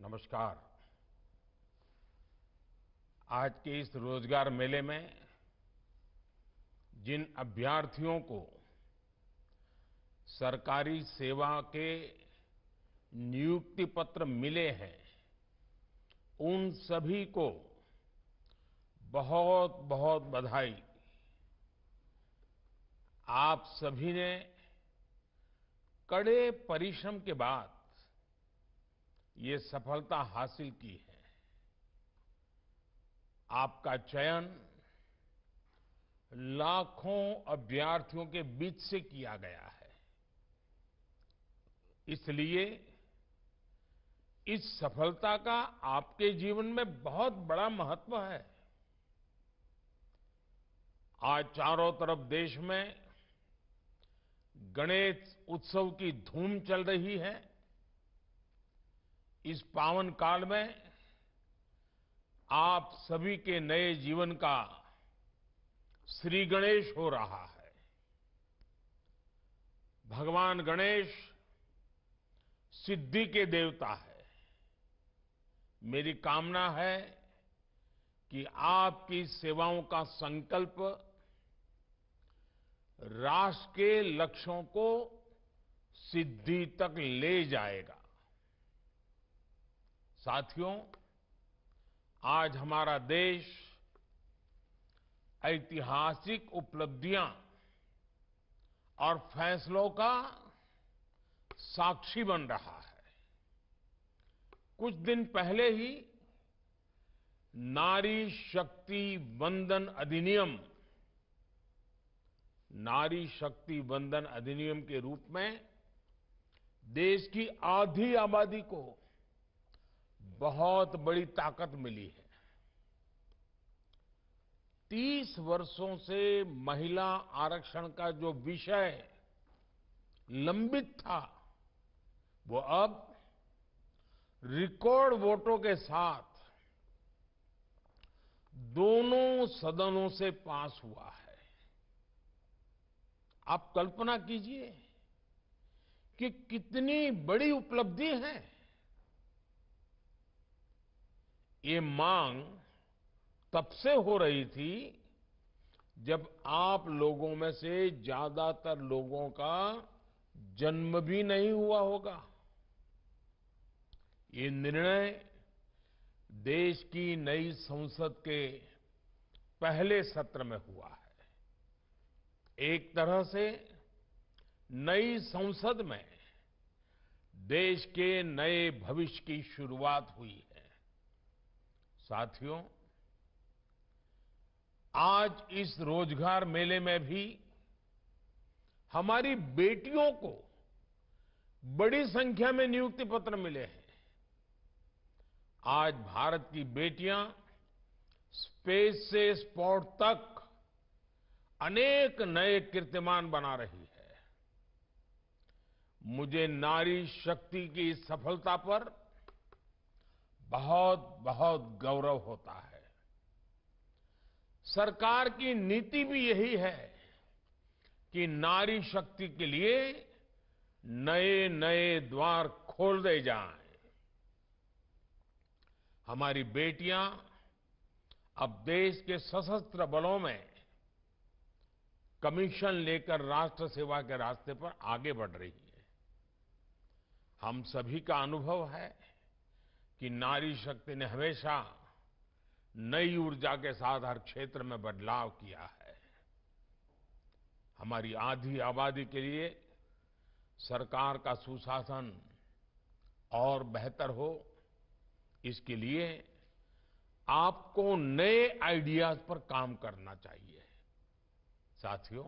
नमस्कार। आज के इस रोजगार मेले में जिन अभ्यर्थियों को सरकारी सेवा के नियुक्ति पत्र मिले हैं, उन सभी को बहुत बहुत बधाई। आप सभी ने कड़े परिश्रम के बाद ये सफलता हासिल की है। आपका चयन लाखों अभ्यर्थियों के बीच से किया गया है। इसलिए इस सफलता का आपके जीवन में बहुत बड़ा महत्व है। आज चारों तरफ देश में गणेश उत्सव की धूम चल रही है। इस पावन काल में आप सभी के नए जीवन का श्री गणेश हो रहा है। भगवान गणेश सिद्धि के देवता है। मेरी कामना है कि आपकी सेवाओं का संकल्प राष्ट्र के लक्ष्यों को सिद्धि तक ले जाएगा। साथियों, आज हमारा देश ऐतिहासिक उपलब्धियां और फैसलों का साक्षी बन रहा है। कुछ दिन पहले ही नारी शक्ति वंदन अधिनियम के रूप में देश की आधी आबादी को बहुत बड़ी ताकत मिली है। 30 वर्षों से महिला आरक्षण का जो विषय लंबित था, वो अब रिकॉर्ड वोटों के साथ दोनों सदनों से पास हुआ है। आप कल्पना कीजिए कि कितनी बड़ी उपलब्धि है। ये मांग तब से हो रही थी जब आप लोगों में से ज्यादातर लोगों का जन्म भी नहीं हुआ होगा। ये निर्णय देश की नई संसद के पहले सत्र में हुआ है। एक तरह से नई संसद में देश के नए भविष्य की शुरुआत हुई है। साथियों, आज इस रोजगार मेले में भी हमारी बेटियों को बड़ी संख्या में नियुक्ति पत्र मिले हैं। आज भारत की बेटियां स्पेस से स्पोर्ट तक अनेक नए कीर्तिमान बना रही है। मुझे नारी शक्ति की इस सफलता पर बहुत बहुत गौरव होता है। सरकार की नीति भी यही है कि नारी शक्ति के लिए नए नए द्वार खोल दे जाएं। हमारी बेटियां अब देश के सशस्त्र बलों में कमीशन लेकर राष्ट्र सेवा के रास्ते पर आगे बढ़ रही है। हम सभी का अनुभव है कि नारी शक्ति ने हमेशा नई ऊर्जा के साथ हर क्षेत्र में बदलाव किया है। हमारी आधी आबादी के लिए सरकार का सुशासन और बेहतर हो, इसके लिए आपको नए आइडियाज पर काम करना चाहिए। साथियों,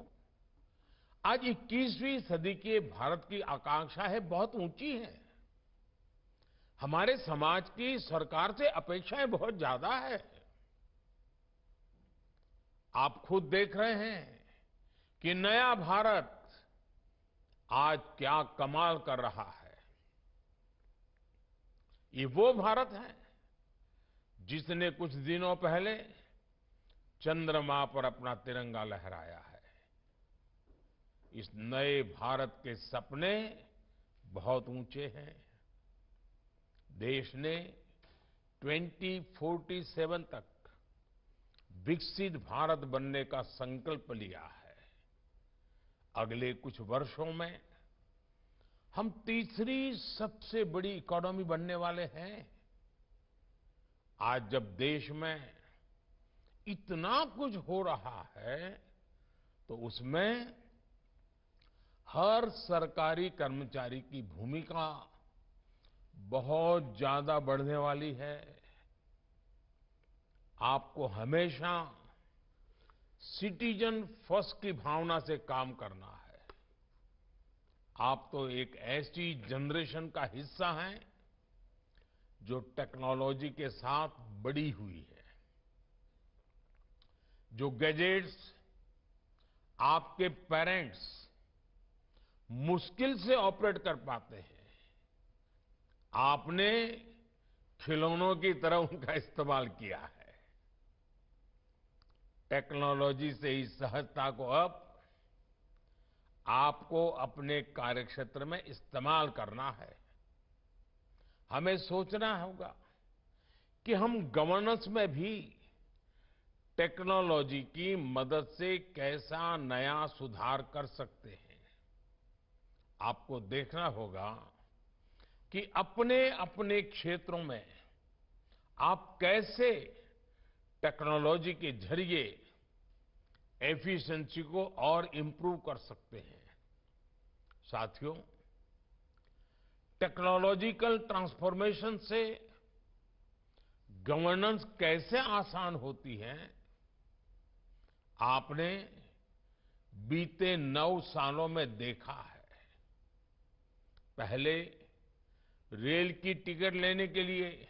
आज 21वीं सदी के भारत की आकांक्षा है बहुत ऊंची है। हमारे समाज की सरकार से अपेक्षाएं बहुत ज्यादा है। आप खुद देख रहे हैं कि नया भारत आज क्या कमाल कर रहा है। ये वो भारत है जिसने कुछ दिनों पहले चंद्रमा पर अपना तिरंगा लहराया है। इस नए भारत के सपने बहुत ऊंचे हैं। देश ने 2047 तक विकसित भारत बनने का संकल्प लिया है। अगले कुछ वर्षों में हम तीसरी सबसे बड़ी इकोनॉमी बनने वाले हैं। आज जब देश में इतना कुछ हो रहा है तो उसमें हर सरकारी कर्मचारी की भूमिका बहुत ज्यादा बढ़ने वाली है। आपको हमेशा सिटीजन फर्स्ट की भावना से काम करना है। आप तो एक ऐसी जनरेशन का हिस्सा हैं जो टेक्नोलॉजी के साथ बड़ी हुई है। जो गैजेट्स आपके पेरेंट्स मुश्किल से ऑपरेट कर पाते हैं, आपने खिलौनों की तरह उनका इस्तेमाल किया है। टेक्नोलॉजी से इस सहजता को अब आपको अपने कार्यक्षेत्र में इस्तेमाल करना है। हमें सोचना होगा कि हम गवर्नेंस में भी टेक्नोलॉजी की मदद से कैसा नया सुधार कर सकते हैं। आपको देखना होगा कि अपने अपने क्षेत्रों में आप कैसे टेक्नोलॉजी के जरिए एफिशिएंसी को और इंप्रूव कर सकते हैं। साथियों, टेक्नोलॉजिकल ट्रांसफॉर्मेशन से गवर्नेंस कैसे आसान होती है, आपने बीते 9 सालों में देखा है। पहले रेल की टिकट लेने के लिए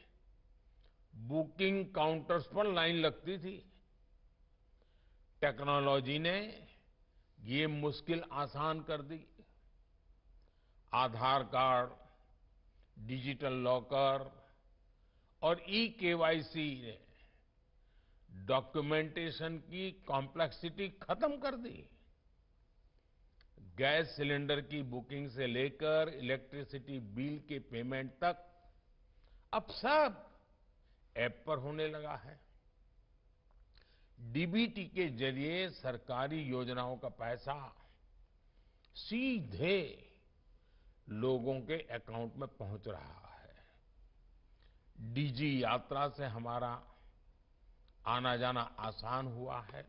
बुकिंग काउंटर्स पर लाइन लगती थी। टेक्नोलॉजी ने ये मुश्किल आसान कर दी। आधार कार्ड, डिजिटल लॉकर और ई-केवाईसी ने डॉक्यूमेंटेशन की कॉम्प्लेक्सिटी खत्म कर दी। गैस सिलेंडर की बुकिंग से लेकर इलेक्ट्रिसिटी बिल के पेमेंट तक अब सब ऐप पर होने लगा है। डीबीटी के जरिए सरकारी योजनाओं का पैसा सीधे लोगों के अकाउंट में पहुंच रहा है। डीजी यात्रा से हमारा आना जाना आसान हुआ है।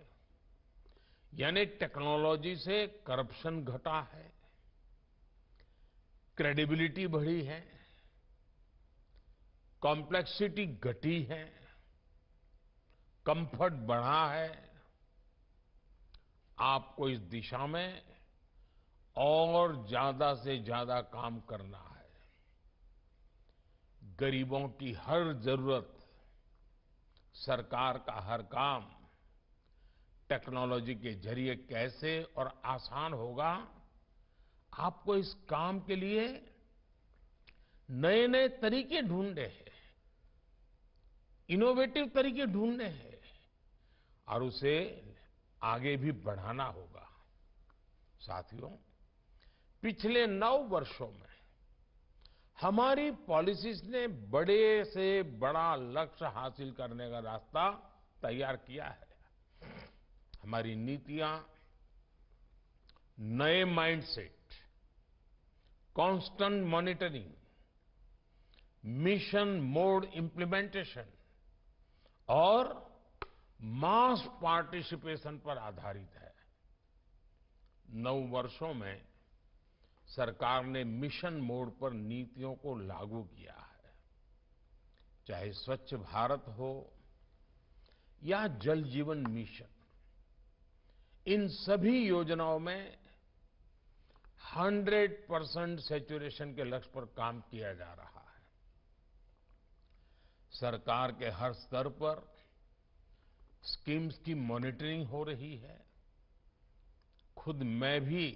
यानी टेक्नोलॉजी से करप्शन घटा है, क्रेडिबिलिटी बढ़ी है, कॉम्प्लेक्सिटी घटी है, कंफर्ट बढ़ा है। आपको इस दिशा में और ज्यादा से ज्यादा काम करना है। गरीबों की हर जरूरत, सरकार का हर काम टेक्नोलॉजी के जरिए कैसे और आसान होगा, आपको इस काम के लिए नए नए तरीके ढूंढने हैं, इनोवेटिव तरीके ढूंढने हैं और उसे आगे भी बढ़ाना होगा। साथियों, पिछले 9 वर्षों में हमारी पॉलिसीज ने बड़े से बड़ा लक्ष्य हासिल करने का रास्ता तैयार किया है। हमारी नीतियां नए mindset, constant monitoring, mission mode implementation और मास पार्टिसिपेशन पर आधारित है। 9 वर्षों में सरकार ने मिशन मोड पर नीतियों को लागू किया है। चाहे स्वच्छ भारत हो या जल जीवन मिशन, इन सभी योजनाओं में 100% सैचुरेशन के लक्ष्य पर काम किया जा रहा है। सरकार के हर स्तर पर स्कीम्स की मॉनिटरिंग हो रही है। खुद मैं भी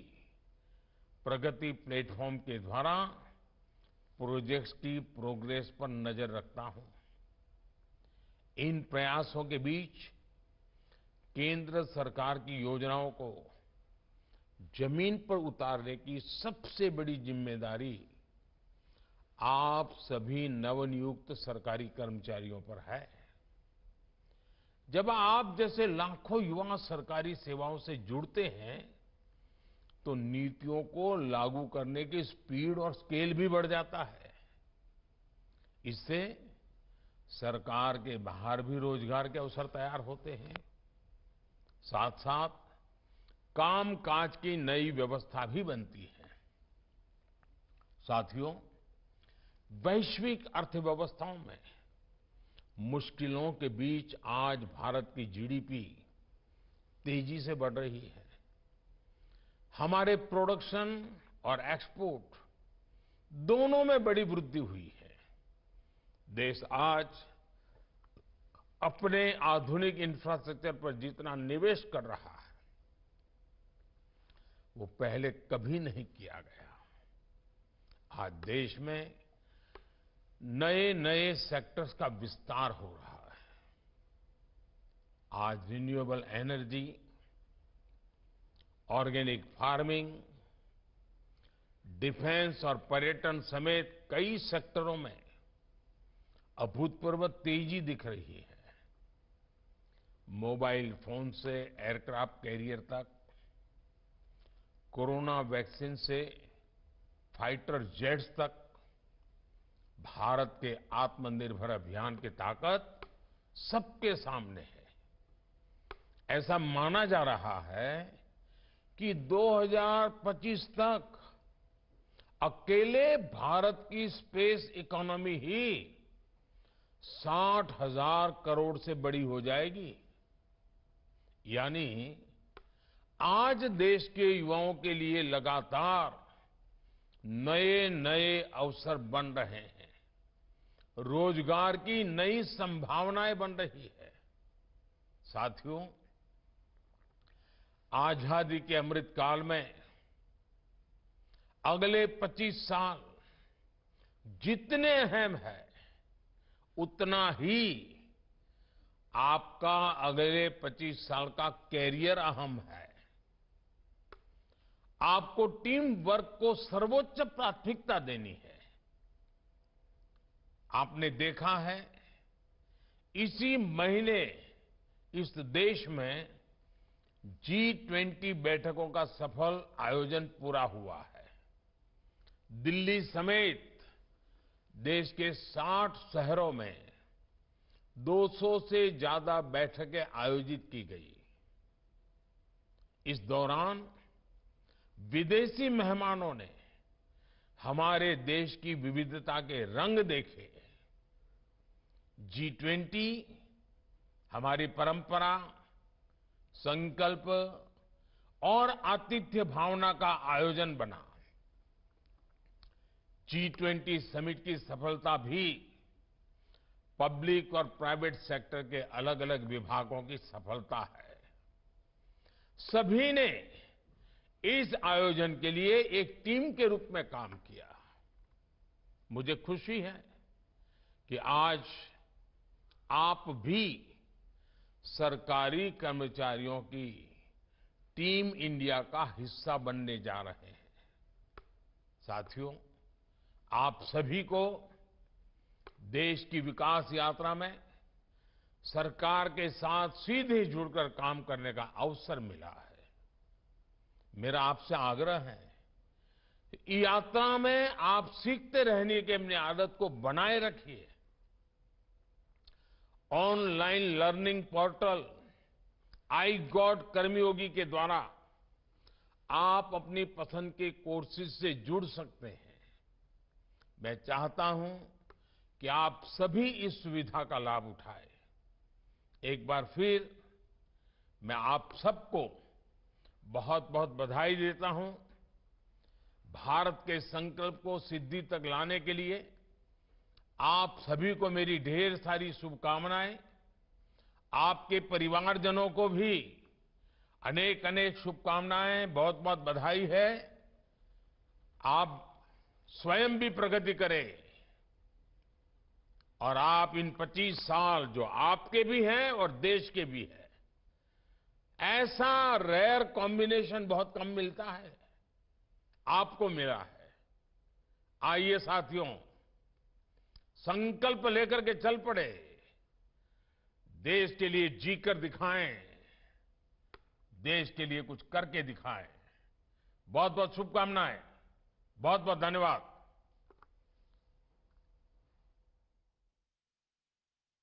प्रगति प्लेटफॉर्म के द्वारा प्रोजेक्ट्स की प्रोग्रेस पर नजर रखता हूं। इन प्रयासों के बीच केंद्र सरकार की योजनाओं को जमीन पर उतारने की सबसे बड़ी जिम्मेदारी आप सभी नवनियुक्त सरकारी कर्मचारियों पर है। जब आप जैसे लाखों युवा सरकारी सेवाओं से जुड़ते हैं तो नीतियों को लागू करने की स्पीड और स्केल भी बढ़ जाता है। इससे सरकार के बाहर भी रोजगार के अवसर तैयार होते हैं। साथ साथ कामकाज की नई व्यवस्था भी बनती है। साथियों, वैश्विक अर्थव्यवस्थाओं में मुश्किलों के बीच आज भारत की जीडीपी तेजी से बढ़ रही है। हमारे प्रोडक्शन और एक्सपोर्ट दोनों में बड़ी वृद्धि हुई है। देश आज अपने आधुनिक इंफ्रास्ट्रक्चर पर जितना निवेश कर रहा है वो पहले कभी नहीं किया गया। आज देश में नए नए सेक्टर्स का विस्तार हो रहा है। आज renewable energy, organic farming, defence और पर्यटन समेत कई सेक्टरों में अभूतपूर्व तेजी दिख रही है। मोबाइल फोन से एयरक्राफ्ट कैरियर तक, कोरोना वैक्सीन से फाइटर जेट्स तक, भारत के आत्मनिर्भर अभियान की ताकत सबके सामने है। ऐसा माना जा रहा है कि 2025 तक अकेले भारत की स्पेस इकोनॉमी ही 60,000 करोड़ से बड़ी हो जाएगी। यानी आज देश के युवाओं के लिए लगातार नए नए अवसर बन रहे हैं। रोजगार की नई संभावनाएं बन रही है। साथियों, आजादी के अमृत काल में अगले 25 साल जितने अहम है उतना ही आपका अगले 25 साल का कैरियर अहम है। आपको टीम वर्क को सर्वोच्च प्राथमिकता देनी है। आपने देखा है इसी महीने इस देश में G20 बैठकों का सफल आयोजन पूरा हुआ है। दिल्ली समेत देश के 60 शहरों में 200 से ज्यादा बैठकें आयोजित की गई। इस दौरान विदेशी मेहमानों ने हमारे देश की विविधता के रंग देखे। G20 हमारी परंपरा, संकल्प और आतिथ्य भावना का आयोजन बना। G20 समिट की सफलता भी पब्लिक और प्राइवेट सेक्टर के अलग अलग विभागों की सफलता है। सभी ने इस आयोजन के लिए एक टीम के रूप में काम किया। मुझे खुशी है कि आज आप भी सरकारी कर्मचारियों की टीम इंडिया का हिस्सा बनने जा रहे हैं। साथियों, आप सभी को देश की विकास यात्रा में सरकार के साथ सीधे जुड़कर काम करने का अवसर मिला है। मेरा आपसे आग्रह है कि यात्रा में आप सीखते रहने की अपनी आदत को बनाए रखिए। Online learning portal iGOT Karmayogi के द्वारा आप अपनी पसंद के कोर्सेज से जुड़ सकते हैं। मैं चाहता हूं कि आप सभी इस सुविधा का लाभ उठाएं। एक बार फिर मैं आप सबको बहुत बहुत बधाई देता हूं। भारत के संकल्प को सिद्धि तक लाने के लिए आप सभी को मेरी ढेर सारी शुभकामनाएं। आपके परिवारजनों को भी अनेक अनेक शुभकामनाएं, बहुत बहुत बधाई है। आप स्वयं भी प्रगति करें और आप इन 25 साल जो आपके भी हैं और देश के भी हैं, ऐसा रेयर कॉम्बिनेशन बहुत कम मिलता है, आपको मिला है। आइए साथियों, संकल्प लेकर के चल पड़े, देश के लिए जीकर दिखाएं, देश के लिए कुछ करके दिखाएं। बहुत बहुत शुभकामनाएं, बहुत बहुत धन्यवाद।